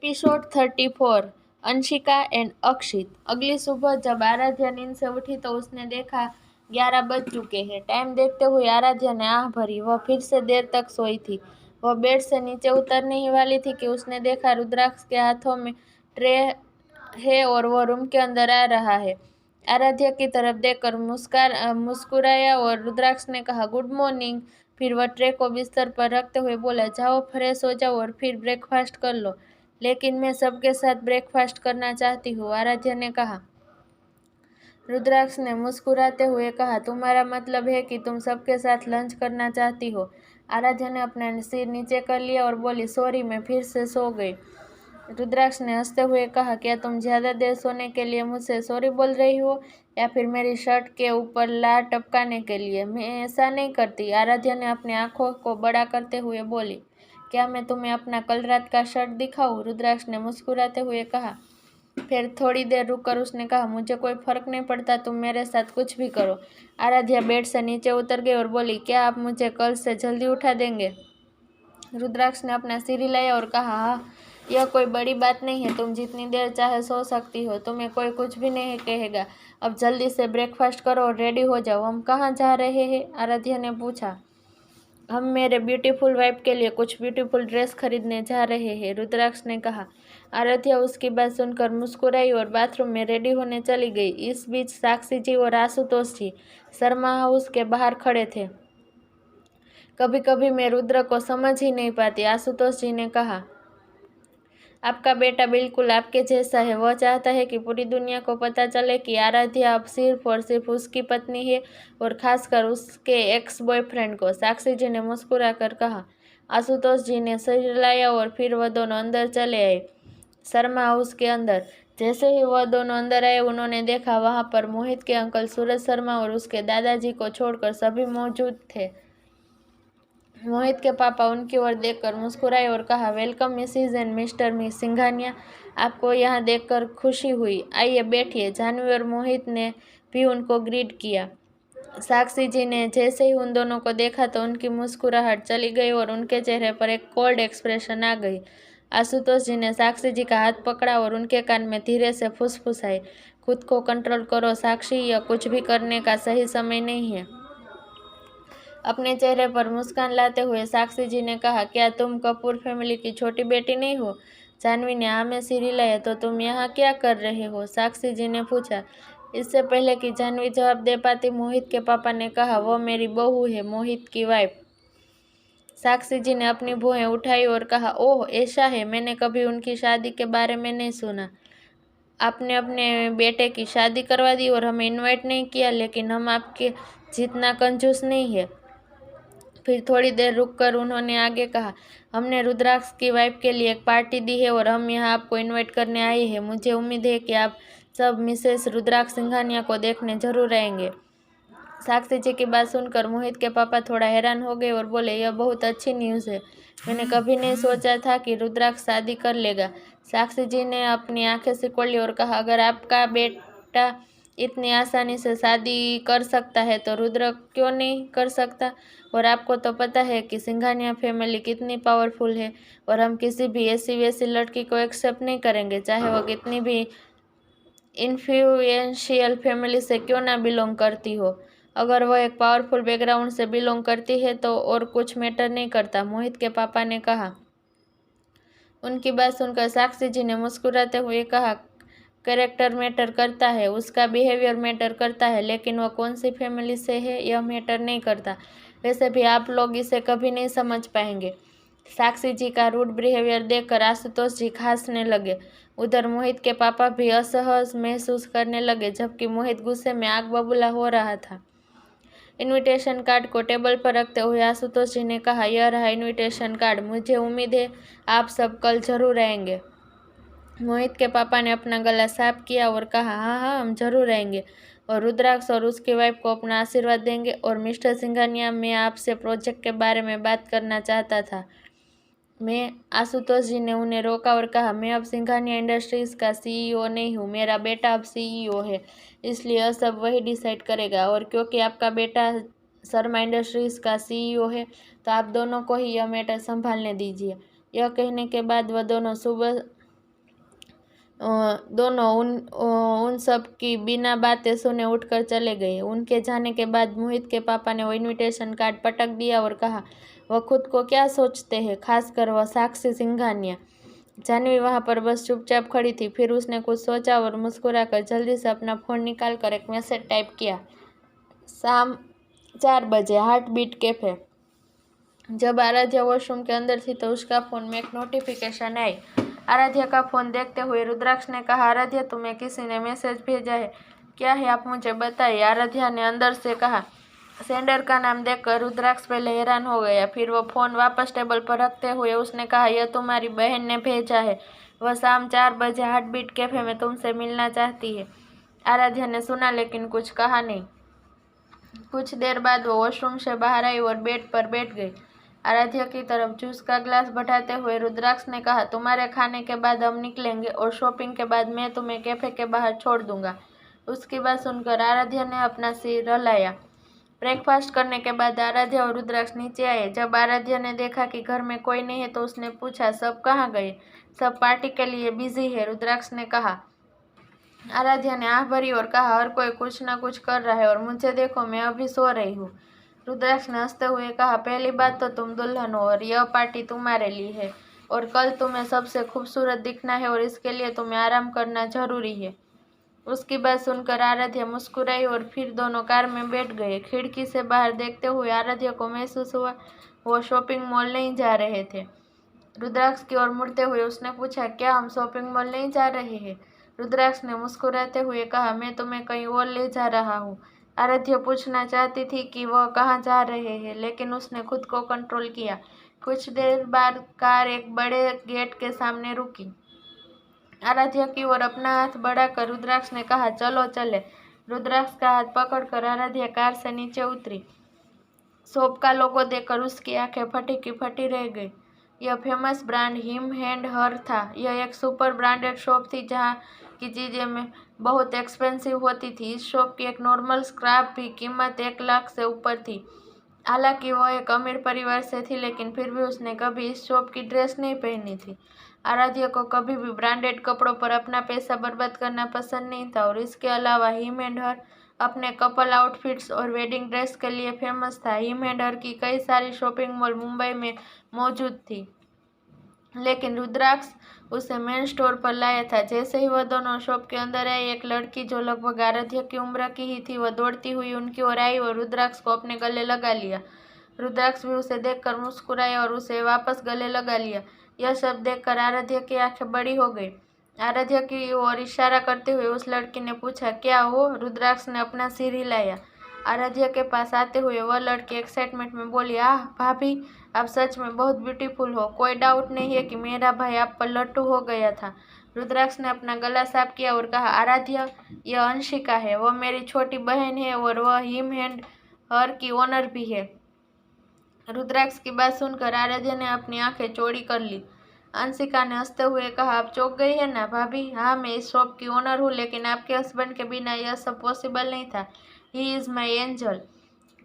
Episode 34। Anshika and अक्षित। अगली सुबह जब आराध्या नींद से उठी तो उसने देखा 11 बज चुके हैं। टाइम देखते हुए आराध्या ने आह भरी। वह फिर से देर तक सोई थी। वह बेड से नीचे उतरने ही वाली थी कि उसने देखा रुद्राक्ष के हाथों में ट्रे है और वह रूम के अंदर आ रहा है। आराध्या की तरफ देखकर मुस्कुराया और रुद्राक्ष ने कहा, गुड मॉर्निंग। फिर वह ट्रे को बिस्तर पर रखते हुए बोला, जाओ फ्रेश हो जाओ और फिर ब्रेकफास्ट कर लो। लेकिन मैं सबके साथ ब्रेकफास्ट करना चाहती हूँ, आराध्या ने कहा। रुद्राक्ष ने मुस्कुराते हुए कहा, तुम्हारा मतलब है कि तुम सबके साथ लंच करना चाहती हो। आराध्या ने अपना सिर नीचे कर लिया और बोली, सॉरी, मैं फिर से सो गई। रुद्राक्ष ने हंसते हुए कहा, क्या तुम ज्यादा देर सोने के लिए मुझसे सॉरी बोल रही हो या फिर मेरी शर्ट के ऊपर लार टपकाने के लिए? मैं ऐसा नहीं करती, आराध्या ने अपनी आंखों को बड़ा करते हुए बोली। क्या मैं तुम्हें अपना कल रात का शर्ट दिखाऊं? रुद्राक्ष ने मुस्कुराते हुए कहा। फिर थोड़ी देर रुककर उसने कहा, मुझे कोई फर्क नहीं पड़ता, तुम मेरे साथ कुछ भी करो। आराध्या बेड से नीचे उतर गई और बोली, क्या आप मुझे कल से जल्दी उठा देंगे? रुद्राक्ष ने अपना सिर हिलाया और कहा, हाँ, यह कोई बड़ी बात नहीं है, तुम जितनी देर चाहे सो सकती हो, तुम्हें कोई कुछ भी नहीं कहेगा। अब जल्दी से ब्रेकफास्ट करो और रेडी हो जाओ। हम कहाँ जा रहे हैं? आराध्या ने पूछा। हम मेरे ब्यूटीफुल वाइफ के लिए कुछ ब्यूटीफुल ड्रेस खरीदने जा रहे हैं, रुद्राक्ष ने कहा। आराध्या उसकी बात सुनकर मुस्कुराई और बाथरूम में रेडी होने चली गई। इस बीच साक्षी जी और आशुतोष जी शर्मा हाउस के बाहर खड़े थे। कभी कभी मैं रुद्र को समझ ही नहीं पाती, आशुतोष जी ने कहा। आपका बेटा बिल्कुल आपके जैसा है। वह चाहता है कि पूरी दुनिया को पता चले कि आराध्या अब सिर्फ और सिर्फ उसकी पत्नी है और खासकर उसके एक्स बॉयफ्रेंड को, साक्षी जी ने मुस्कुराकर कहा। आशुतोष जी ने सिर हिलाया और फिर वह दोनों अंदर चले आए, शर्मा हाउस के अंदर। जैसे ही वह दोनों अंदर आए, उन्होंने देखा वहां पर मोहित के अंकल सूरज शर्मा और उसके दादाजी को छोड़कर सभी मौजूद थे। मोहित के पापा उनकी ओर देखकर मुस्कुराए और कहा, welcome Mrs and mister Singhania, आपको यहाँ देखकर खुशी हुई, आइए बैठिए। जानवी और मोहित ने भी उनको ग्रीट किया। साक्षी जी ने जैसे ही उन दोनों को देखा तो उनकी मुस्कुराहट चली गई और उनके चेहरे पर एक कोल्ड एक्सप्रेशन आ गई। आशुतोष जी ने साक्षी जी का हाथ पकड़ा और उनके कान में धीरे से फुसफुसाए, खुद को कंट्रोल करो साक्षी, यह कुछ भी करने का सही समय नहीं है। अपने चेहरे पर मुस्कान लाते हुए साक्षी जी ने कहा, क्या तुम कपूर फैमिली की छोटी बेटी नहीं हो? जानवी ने हाँ में सिर हिलाया। तो तुम यहाँ क्या कर रहे हो? साक्षी जी ने पूछा। इससे पहले कि जानवी जवाब दे पाती, मोहित के पापा ने कहा, वो मेरी बहू है, मोहित की वाइफ। साक्षी जी ने अपनी भुएं उठाई और कहा, ओह ऐसा है, मैंने कभी उनकी शादी के बारे में नहीं सुना। आपने अपने बेटे की शादी करवा दी और हमें इनवाइट नहीं किया, लेकिन हम आपके जितना कंजूस नहीं है। फिर थोड़ी देर रुककर उन्होंने आगे कहा, हमने रुद्राक्ष की वाइफ के लिए एक पार्टी दी है और हम यहाँ आपको इनवाइट करने आए हैं। मुझे उम्मीद है कि आप सब मिसेस रुद्राक्ष सिंघानिया को देखने जरूर आएंगे। साक्षी जी की बात सुनकर मोहित के पापा थोड़ा हैरान हो गए और बोले, यह बहुत अच्छी न्यूज़ है, मैंने कभी नहीं सोचा था कि रुद्राक्ष शादी कर लेगा। साक्षी जी ने अपनी आंखें सिकोड़ ली और कहा, अगर आपका बेटा इतनी आसानी से शादी कर सकता है तो रुद्र क्यों नहीं कर सकता? और आपको तो पता है कि सिंघानिया फैमिली कितनी पावरफुल है और हम किसी भी ऐसी वैसी लड़की को एक्सेप्ट नहीं करेंगे, चाहे वो कितनी भी इन्फ्लुएंशियल फैमिली से क्यों ना बिलोंग करती हो। अगर वह एक पावरफुल बैकग्राउंड से बिलोंग करती है तो और कुछ मैटर नहीं करता, मोहित के पापा ने कहा। उनकी बात सुनकर साक्षी जी ने मुस्कुराते हुए कहा, कैरेक्टर मैटर करता है, उसका बिहेवियर मैटर करता है, लेकिन वह कौन सी फैमिली से है यह मैटर नहीं करता। वैसे भी आप लोग इसे कभी नहीं समझ पाएंगे। साक्षी जी का रूड बिहेवियर देखकर आशुतोष जी हंसने लगे। उधर मोहित के पापा भी असहज महसूस करने लगे, जबकि मोहित गुस्से में आग बबूला हो रहा था। इनविटेशन कार्ड को टेबल पर रखते हुए आशुतोष जी ने कहा, यह रहा इनविटेशन कार्ड, मुझे उम्मीद है आप सब कल जरूर आएंगे। मोहित के पापा ने अपना गला साफ किया और कहा, हाँ हाँ, हम जरूर आएंगे और रुद्राक्ष और उसकी वाइफ को अपना आशीर्वाद देंगे। और मिस्टर सिंघानिया, मैं आपसे प्रोजेक्ट के बारे में बात करना चाहता था। मैं आशुतोष जी ने उन्हें रोका और कहा, मैं अब सिंघानिया इंडस्ट्रीज का सीईओ नहीं हूँ, मेरा बेटा अब सीईओ है, इसलिए यह सब वही डिसाइड करेगा। और क्योंकि आपका बेटा शर्मा इंडस्ट्रीज का सीईओ है तो आप दोनों को ही यह मैटर संभालने दीजिए। यह कहने के बाद वह दोनों सुबह दोनों उन सब की बिना बातें सुने उठकर चले गए। उनके जाने के बाद मोहित के पापा ने वो इनविटेशन कार्ड पटक दिया और कहा, वह खुद को क्या सोचते हैं, खासकर वह साक्षी सिंघानिया। जानवी वहां पर बस चुपचाप खड़ी थी। फिर उसने कुछ सोचा और मुस्कुराकर जल्दी से अपना फोन निकाल कर एक मैसेज टाइप किया। शाम 4 बजे, हार्ट बीट कैफे। जब आराध्या वॉशरूम के अंदर थी तो उसका फोन में एक नोटिफिकेशन आई। आराध्या का फोन देखते हुए रुद्राक्ष ने कहा, आराध्या, तुम्हें किसी ने मैसेज भेजा है। क्या है, आप मुझे बताइए, आराध्या ने अंदर से कहा। सेंडर का नाम देखकर रुद्राक्ष पहले हैरान हो गया। फिर वो फोन वापस टेबल पर रखते हुए उसने कहा, यह तुम्हारी बहन ने भेजा है। वह शाम 4 बजे हार्ट बीट कैफे में तुमसे मिलना चाहती है। आराध्या ने सुना लेकिन कुछ कहा नहीं। कुछ देर बाद वो वॉशरूम से बाहर आई और बेड पर बैठ गई। आराध्या की तरफ जूस का ग्लास बढ़ाते हुए रुद्राक्ष ने कहा, तुम्हारे खाने के बाद हम निकलेंगे और शॉपिंग के बाद मैं तुम्हें कैफे के बाहर छोड़ दूंगा। उसकी बात सुनकर आराध्या ने अपना सिर हिलाया। ब्रेकफास्ट करने के बाद आराध्या और रुद्राक्ष नीचे आए। जब आराध्या ने देखा कि घर में कोई नहीं है तो उसने पूछा, सब कहाँ गए? सब पार्टी के लिए बिजी है, रुद्राक्ष ने कहा। आराध्या ने आह भरी और कहा, हर कोई कुछ ना कुछ कर रहा है और मुझे देखो, मैं अभी सो रही हूँ। रुद्राक्ष ने हंसते हुए कहा, पहली बात तो तुम दुल्हन हो और यह पार्टी तुम्हारे लिए है और कल तुम्हें सबसे खूबसूरत दिखना है और इसके लिए तुम्हें आराम करना जरूरी है। उसकी बात सुनकर आराध्या मुस्कुराई और फिर दोनों कार में बैठ गए। खिड़की से बाहर देखते हुए आराध्या को महसूस हुआ वो शॉपिंग मॉल नहीं जा रहे थे। रुद्राक्ष की ओर मुड़ते हुए उसने पूछा, क्या हम शॉपिंग मॉल नहीं जा रहे हैं? रुद्राक्ष ने मुस्कुराते हुए कहा, मैं तुम्हें कहीं और ले जा रहा हूँ। आराध्या पूछना चाहती थी कि वह कहाँ जा रहे हैं, लेकिन उसने खुद को कंट्रोल किया। कुछ देर बाद कार एक बड़े गेट के सामने रुकी। आराध्या की ओर अपना हाथ बढ़ाकर रुद्राक्ष ने कहा, चलो चले। रुद्राक्ष का हाथ पकड़कर आराध्या कार से नीचे उतरी। शॉप का लोगो देखकर उसकी आंखें फटी की फटी रह गई। यह फेमस ब्रांड हिम एंड हर था। यह एक सुपर ब्रांडेड शॉप थी जहाँ की चीज़ें में बहुत एक्सपेंसिव होती थी। इस शॉप की एक नॉर्मल स्क्रैप भी कीमत 1 लाख से ऊपर थी। हालांकि वह एक अमीर परिवार से थी, लेकिन फिर भी उसने कभी इस शॉप की ड्रेस नहीं पहनी थी। आराध्या को कभी भी ब्रांडेड कपड़ों पर अपना पैसा बर्बाद करना पसंद नहीं था और इसके अलावा हिम एंड हर अपने कपल आउटफिट्स और वेडिंग ड्रेस के लिए फेमस था। हिम एंड हर की कई सारी शॉपिंग मॉल मुंबई में मौजूद थी, लेकिन रुद्राक्ष उसे मेन स्टोर पर लाया था। जैसे ही वह दोनों शॉप के अंदर आई, एक लड़की जो लगभग आराध्या की उम्र की ही थी, वह दौड़ती हुई उनकी ओर आई और रुद्राक्ष को अपने गले लगा लिया। रुद्राक्ष भी उसे देखकर मुस्कुराया और उसे वापस गले लगा लिया। यह सब देखकर आराध्या की आंखें बड़ी हो गई। आराध्या की ओर इशारा करते हुए उस लड़की ने पूछा, क्या हो? रुद्राक्ष ने अपना सिर हिलाया। आराध्या के पास आते हुए वह लड़की एक्साइटमेंट में बोली, आह भाभी, आप सच में बहुत ब्यूटीफुल हो। कोई डाउट नहीं है कि मेरा भाई आप पर लट्टू हो गया था। रुद्राक्ष ने अपना गला साफ किया और कहा, आराध्या, यह अंशिका है, वह मेरी छोटी बहन है और वह हिम एंड हर की ओनर भी है। रुद्राक्ष की बात सुनकर आराध्या ने अपनी आंखें चौड़ी कर ली। अंशिका ने हंसते हुए कहा, आप चौंक गई है ना भाभी? हाँ, मैं इस शॉप की ओनर हूँ, लेकिन आपके हस्बैंड के बिना यह सब पॉसिबल नहीं था। He is my angel.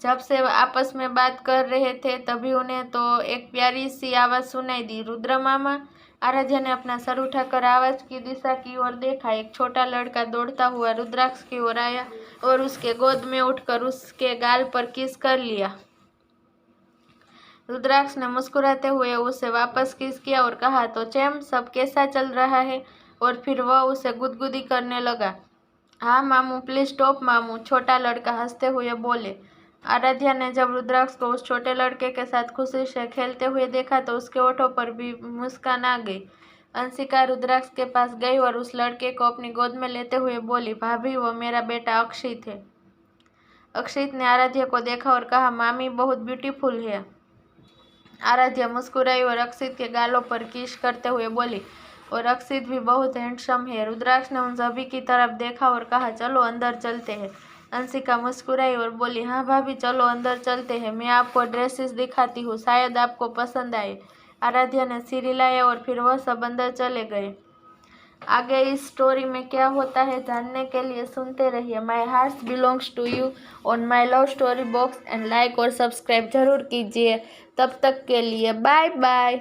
जब से आपस में बात कर रहे थे तभी उन्हें तो एक प्यारी सी आवाज़ सुनाई दी, रुद्र मामा। आराध्या ने अपना सर उठाकर आवाज़ की दिशा की ओर देखा। एक छोटा लड़का दौड़ता हुआ रुद्राक्ष की ओर आया और उसके गोद में उठकर उसके गाल पर किस कर लिया। रुद्राक्ष ने मुस्कुराते हुए उसे वापस किस किया और कहा, तो चैम, सब कैसा चल रहा है? और फिर वह उसे गुदगुदी करने लगा। हाँ मामू, प्लीज स्टॉप मामू, छोटा लड़का हंसते हुए बोले। आराध्या ने जब रुद्राक्ष को उस छोटे लड़के के साथ खुशी से खेलते हुए देखा तो उसके होठों पर भी मुस्कान आ गई। अंशिका रुद्राक्ष के पास गई और उस लड़के को अपनी गोद में लेते हुए बोली, भाभी, वो मेरा बेटा अक्षित है। अक्षित ने आराध्या को देखा और कहा, मामी बहुत ब्यूटीफुल है। आराध्या मुस्कुराई और अक्षित के गालों पर किस करते हुए बोली, और अक्षित भी बहुत हैंडसम है। रुद्राक्ष ने उन सभी की तरफ देखा और कहा, चलो अंदर चलते हैं। अंशिका मुस्कुराई और बोली, हाँ भाभी, चलो अंदर चलते हैं, मैं आपको ड्रेसेस दिखाती हूँ, शायद आपको पसंद आए। आराध्या ने सिर हिलाया और फिर वह सब अंदर चले गए। आगे इस स्टोरी में क्या होता है जानने के लिए सुनते रहिए my heart belongs to you on my love story box and like और सब्सक्राइब जरूर कीजिए। तब तक के लिए बाय बाय।